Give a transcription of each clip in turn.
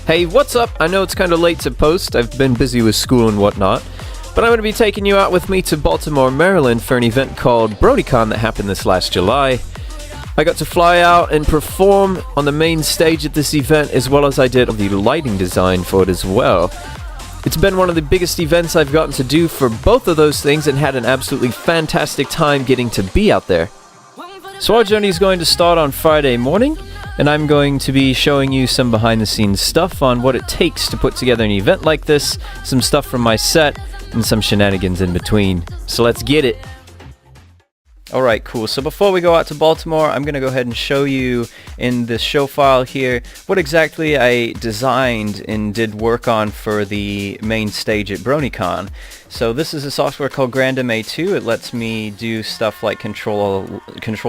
Hey, what's up? I know it's kind of late to post, I've been busy with school and whatnot, but I'm going to be taking you out with me to Baltimore, Maryland for an event called Bronycon that happened this last July. I got to fly out and perform on the main stage at this event, as well as I did the lighting design for it as well. It's been one of the biggest events I've gotten to do for both of those things and had an absolutely fantastic time getting to be out there. So our journey is going to start on Friday morning, and I'm going to be showing you some behind the scenes stuff on what it takes to put together an event like this, some stuff from my set, and some shenanigans in between. So let's get it! Alright, cool. So before we go out to Baltimore, I'm going to go ahead and show you in this show file here what exactly I designed and did work on for the main stage at Bronycon. So this is a software called GrandMA2. It lets me do stuff like control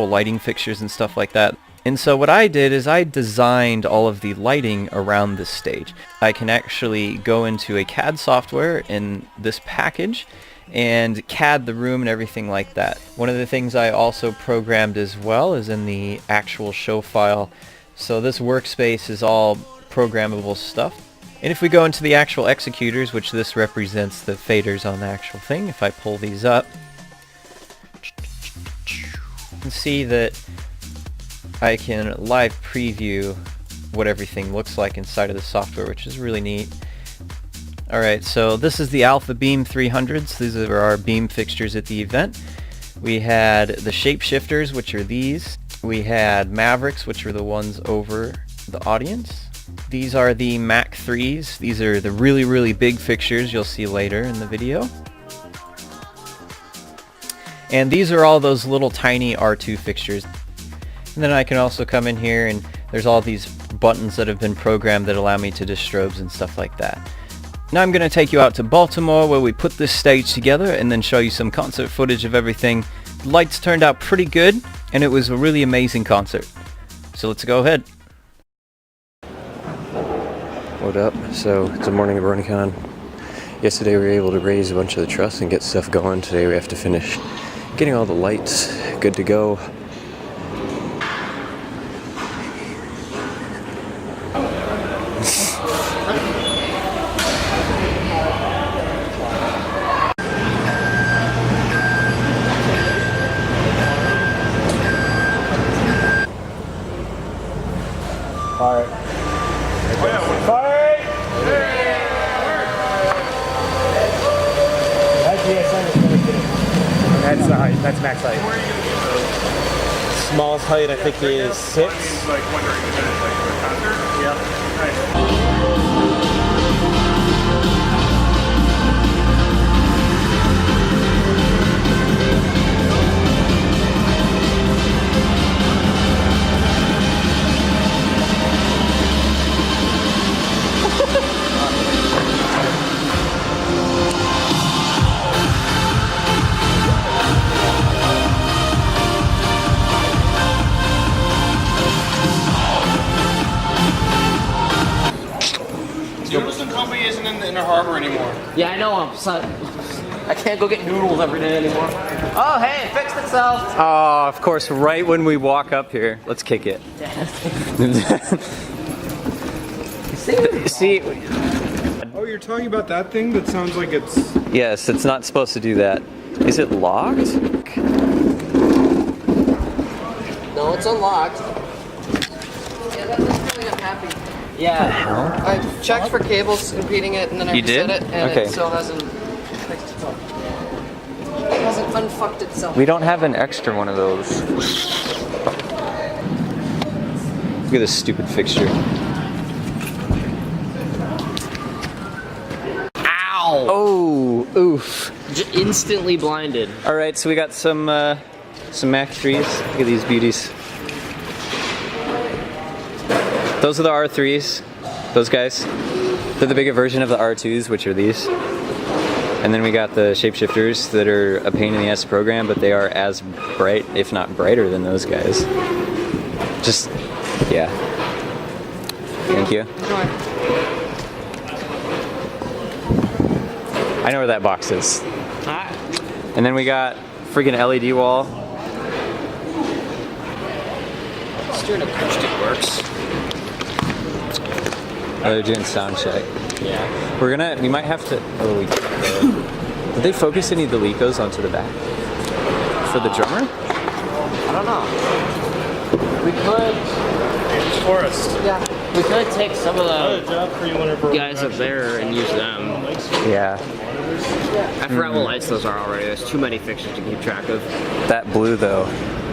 lighting fixtures and stuff like that. And so what I did is I designed all of the lighting around this stage. I can actually go into a CAD software in this package and CAD the room and everything like that. One of the things I also programmed as well is in the actual show file. So this workspace is all programmable stuff. And if we go into the actual executors, which this represents the faders on the actual thing, if I pull these up, you can see that I can live preview what everything looks like inside of the software, which is really neat. Alright, so this is the Alpha Beam 300s. These are our beam fixtures at the event. We had the shapeshifters, which are these. We had Mavericks, which are the ones over the audience. These are the Mac 3s. These are the really big fixtures you'll see later in the video. And these are all those little tiny R2 fixtures. And then I can also come in here and there's all these buttons that have been programmed that allow me to do strobes and stuff like that. Now I'm going to take you out to Baltimore where we put this stage together and then show you some concert footage of everything. The lights turned out pretty good and it was a really amazing concert. So let's go ahead. What up? So it's the morning of Bronycon. Yesterday we were able to raise a bunch of the truss and get stuff going. Today we have to finish getting all the lights good to go. Fire. Fire! That GSM is really good. That's the height. That's max height. Smallest height I think is 6. Noodles & Company isn't in the Inner Harbor anymore. Yeah, I know. I can't go get noodles every day anymore. Oh, hey, it fixed itself. Oh, of course, right when we walk up here. Let's kick it. See? Oh, you're talking about that thing that sounds like it's... Yes, it's not supposed to do that. Is it locked? No, it's unlocked. Yeah, that's really unhappy. Yeah. I checked for cables impeding it, and then I reset it, and it still hasn't fixed itself. It hasn't unfucked itself. We don't have an extra one of those. Look at this stupid fixture. Ow! Oh, oof. Instantly blinded. Alright, so we got some Mac 3s. Look at these beauties. Those are the R3s, those guys. They're the bigger version of the R2s, which are these. And then we got the shapeshifters that are a pain in the ass program, but they are as bright, if not brighter, than those guys. Just, yeah. Thank you. I know where that box is. And then we got freaking LED wall. Stern acoustic works. they're doing sound check. Yeah. We might have to. Oh, we can't. Did they focus any Delicos onto the back for the drummer? I don't know. We could. It's forest. Yeah. We could take some of the Job for you whenever guys up there and use them. Yeah. I forgot what lights those are already. There's too many fixtures to keep track of. That blue though.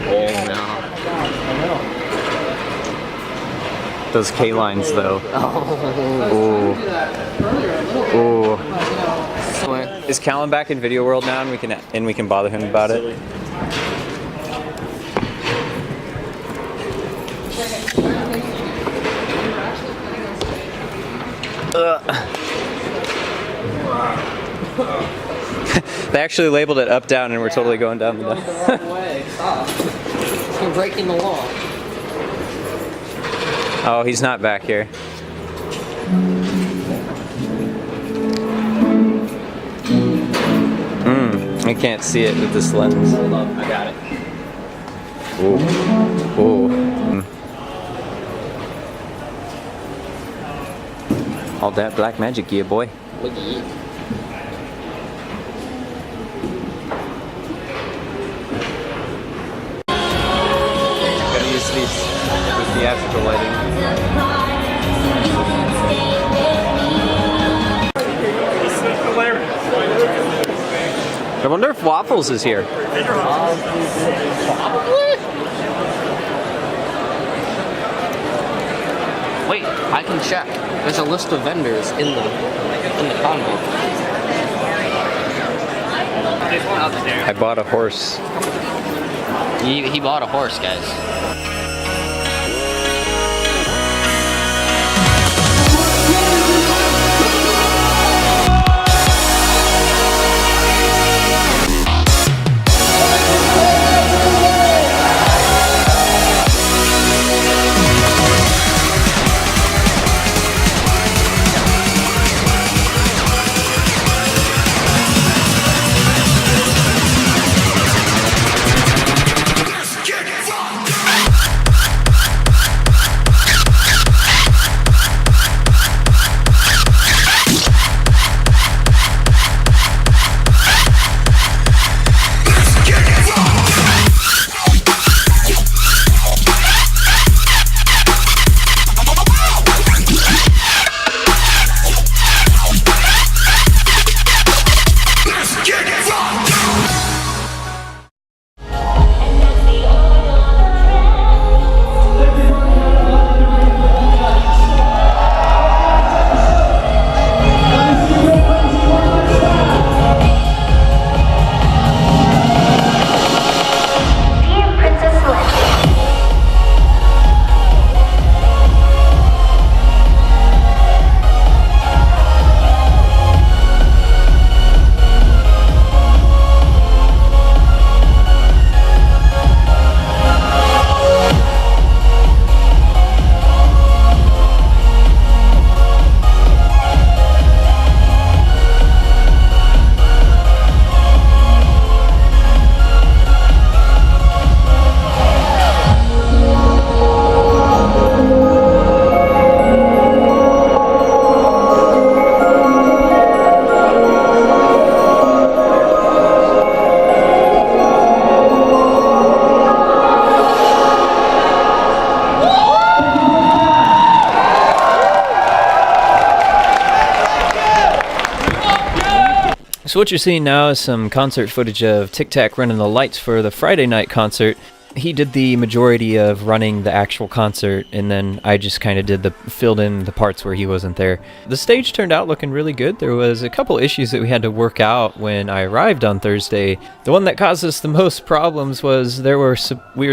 Oh no. Those K lines though. Ooh. Ooh. Is Callan back in Video World now, and we can bother him about it? They actually labeled it up down, and we're totally going down the wrong way. Stop. You're breaking the law. Oh, he's not back here. I can't see it with this lens. Hold up, I got it. Ooh. Ooh. All that black magic gear, boy. Look at you. Gotta use these with theatrical lighting. I wonder if Waffles is here. Wait, I can check. There's a list of vendors in the convo. There's one up there. I bought a horse. He bought a horse, guys. So what you're seeing now is some concert footage of Tic Tac running the lights for the Friday night concert. He did the majority of running the actual concert, and then I just kind of filled in the parts where he wasn't there. The stage turned out looking really good. There was a couple issues that we had to work out when I arrived on Thursday. The one that caused us the most problems was we were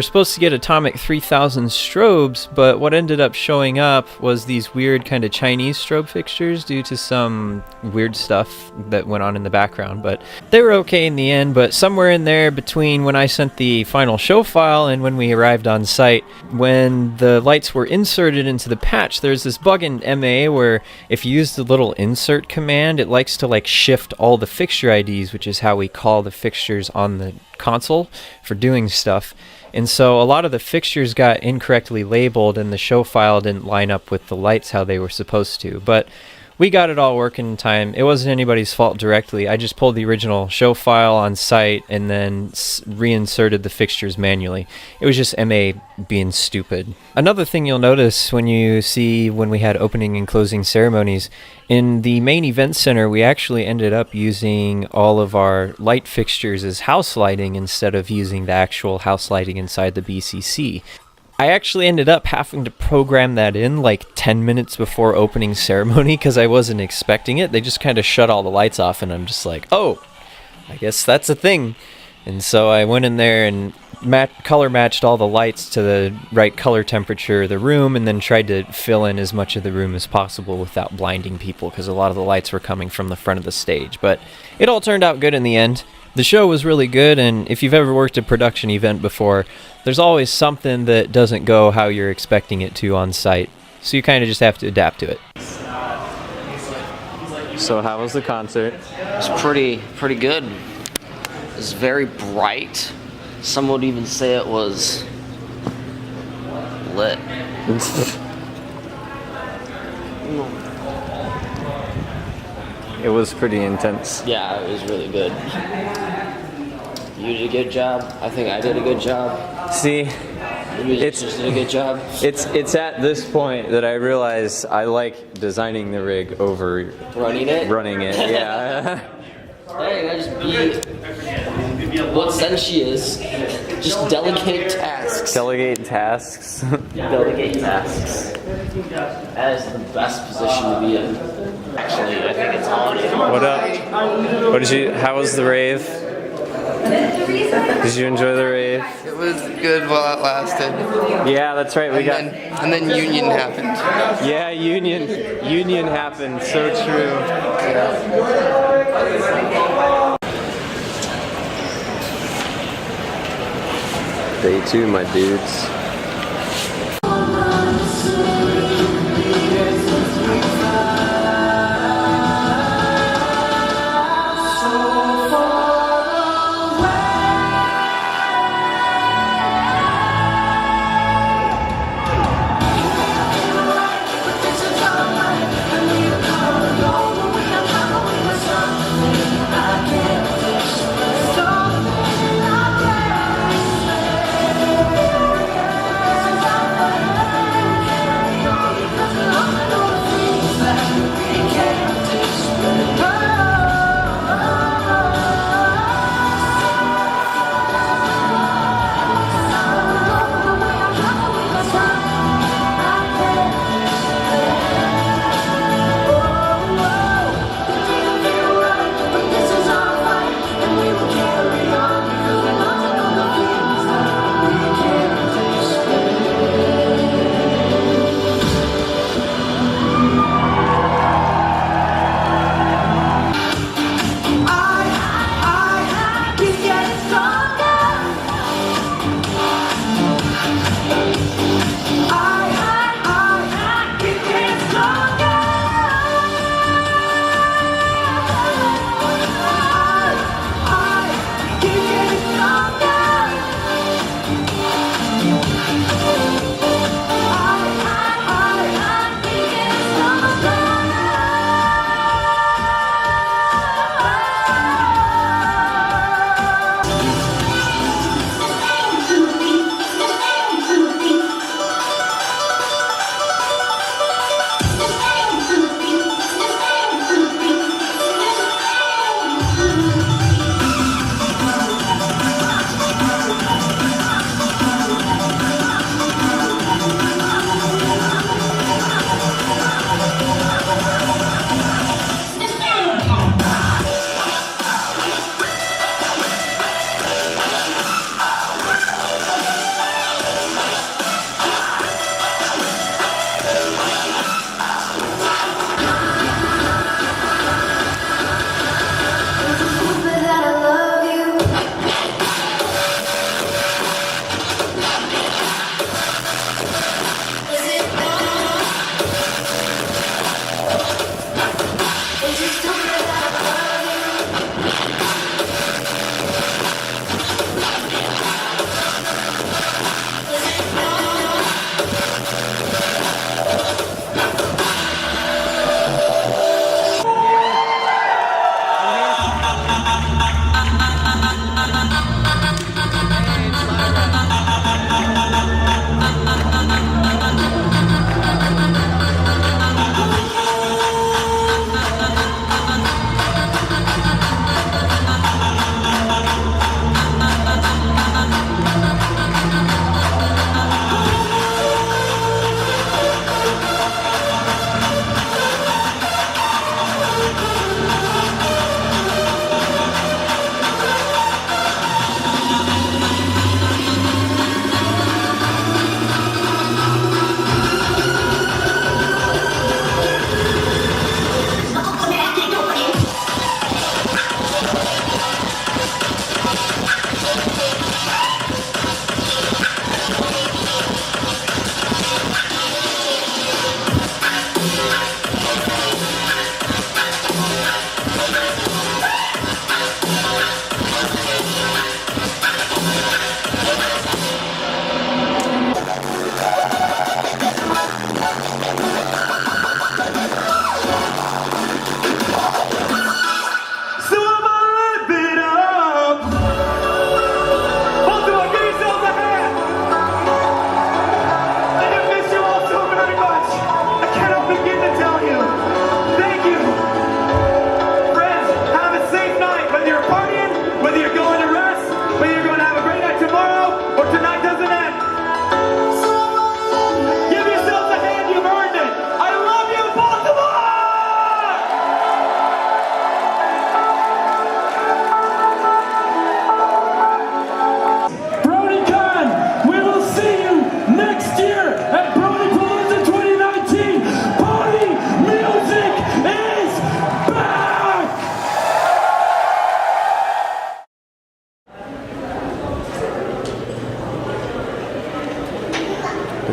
supposed to get Atomic 3000 strobes, but what ended up showing up was these weird kind of Chinese strobe fixtures due to some weird stuff that went on in the background. But they were okay in the end, but somewhere in there between when I sent the final show file and when we arrived on site, when the lights were inserted into the patch, there's this bug in MA where if you use the little insert command, it likes to like shift all the fixture IDs, which is how we call the fixtures on the console for doing stuff. And so a lot of the fixtures got incorrectly labeled and the show file didn't line up with the lights how they were supposed to. But we got it all working in time. It wasn't anybody's fault directly. I just pulled the original show file on site and then reinserted the fixtures manually. It was just MA being stupid. Another thing you'll notice when you see when we had opening and closing ceremonies, in the main event center, we actually ended up using all of our light fixtures as house lighting instead of using the actual house lighting inside the BCC. I actually ended up having to program that in like 10 minutes before opening ceremony because I wasn't expecting it. They just kind of shut all the lights off and I'm just like, oh, I guess that's a thing. And so I went in there and color matched all the lights to the right color temperature of the room and then tried to fill in as much of the room as possible without blinding people because a lot of the lights were coming from the front of the stage. But it all turned out good in the end. The show was really good, and if you've ever worked a production event before, there's always something that doesn't go how you're expecting it to on site. So you kind of just have to adapt to it. So how was the concert? It was pretty good. It was very bright. Some would even say it was lit. It was pretty intense. Yeah, it was really good. You did a good job. I think I did a good job. See, You just did a good job. it's at this point that I realize I like designing the rig over Running it? running it. Yeah. Hey, I just be what sense she is. Just delegate tasks. Delegate tasks. Delegate tasks. That is the best position to be in. Actually, I think it's on. What up? How was the rave? Did you enjoy the rave? It was good while it lasted. Yeah, that's right. And then union happened. Yeah, union happened. So true. Day 2, my dudes.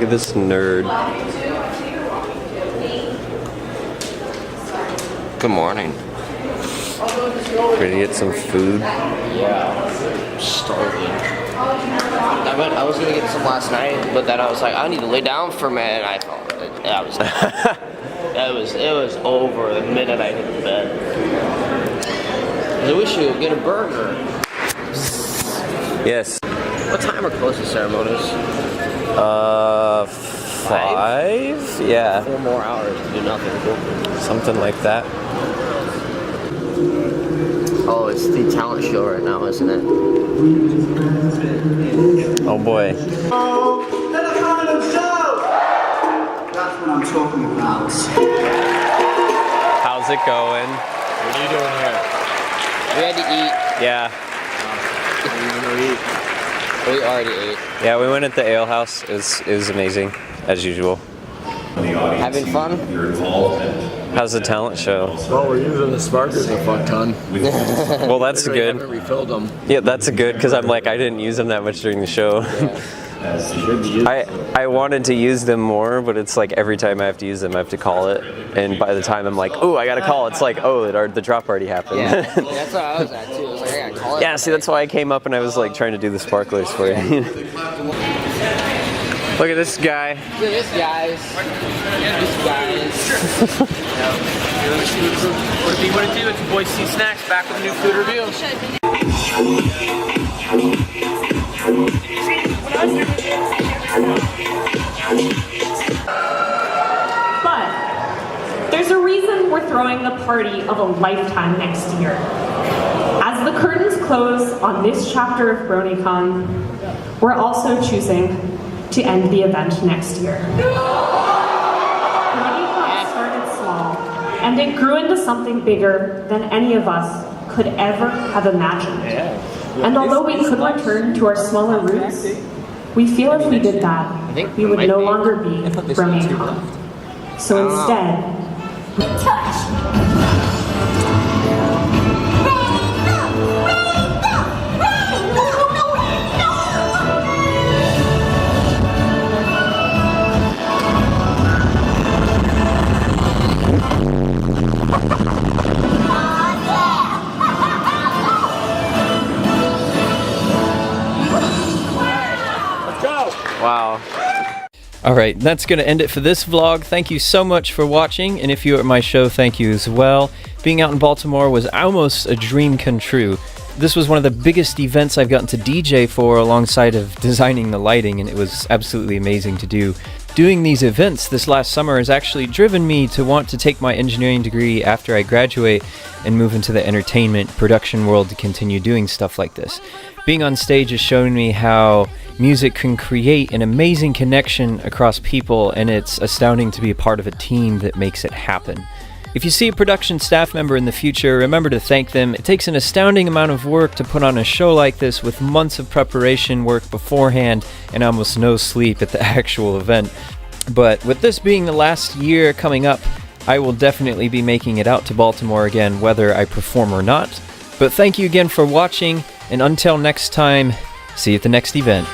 at this nerd. Good morning. Ready to get some food? Yeah. Starving. I was gonna get some last night, but then I was like, I need to lay down for a minute. And I felt it was over the minute I hit the bed. I wish you would get a burger. Yes. What time are closing ceremonies? 5? Yeah. 4 more hours to do nothing. Something like that. Oh, it's the talent show right now, isn't it? Oh boy. That's what I'm talking about. How's it going? What are you doing here? We had to eat. Yeah. What are you gonna eat? We already ate. Yeah, we went at the ale house. It was amazing, as usual. Having fun? How's the talent show? Well, we're using the sparklers a fuck ton. Well, that's I haven't good. refilled them. Yeah, that's good because I'm like, I didn't use them that much during the show. I wanted to use them more, but it's like every time I have to use them, I have to call it. And by the time I'm like, oh, I got to call, it's like, oh, the drop already happened. Yeah, that's what I was at too. I was like, I gotta call it. Yeah, see, that's why I came up and I was like trying to do the sparklers for you. Look at this guy. Look at this, guys. This guys. What do you want to do? It's your boy C Snacks back with a new food review. But there's a reason we're throwing the party of a lifetime next year. As the curtains close on this chapter of Bronycon, we're also choosing to end the event next year. Bronycon started small, and it grew into something bigger than any of us could ever have imagined. And although we could return to our smaller roots, we feel if we did that, we would no longer be Bronycon. So instead, Wow. Alright, that's going to end it for this vlog. Thank you so much for watching, and if you were at my show, thank you as well. Being out in Baltimore was almost a dream come true. This was one of the biggest events I've gotten to DJ for alongside of designing the lighting, and it was absolutely amazing to do. Doing these events this last summer has actually driven me to want to take my engineering degree after I graduate and move into the entertainment production world to continue doing stuff like this. Being on stage has shown me how music can create an amazing connection across people, and it's astounding to be a part of a team that makes it happen. If you see a production staff member in the future, remember to thank them. It takes an astounding amount of work to put on a show like this with months of preparation work beforehand and almost no sleep at the actual event. But with this being the last year coming up, I will definitely be making it out to Baltimore again, whether I perform or not. But thank you again for watching, and until next time, see you at the next event.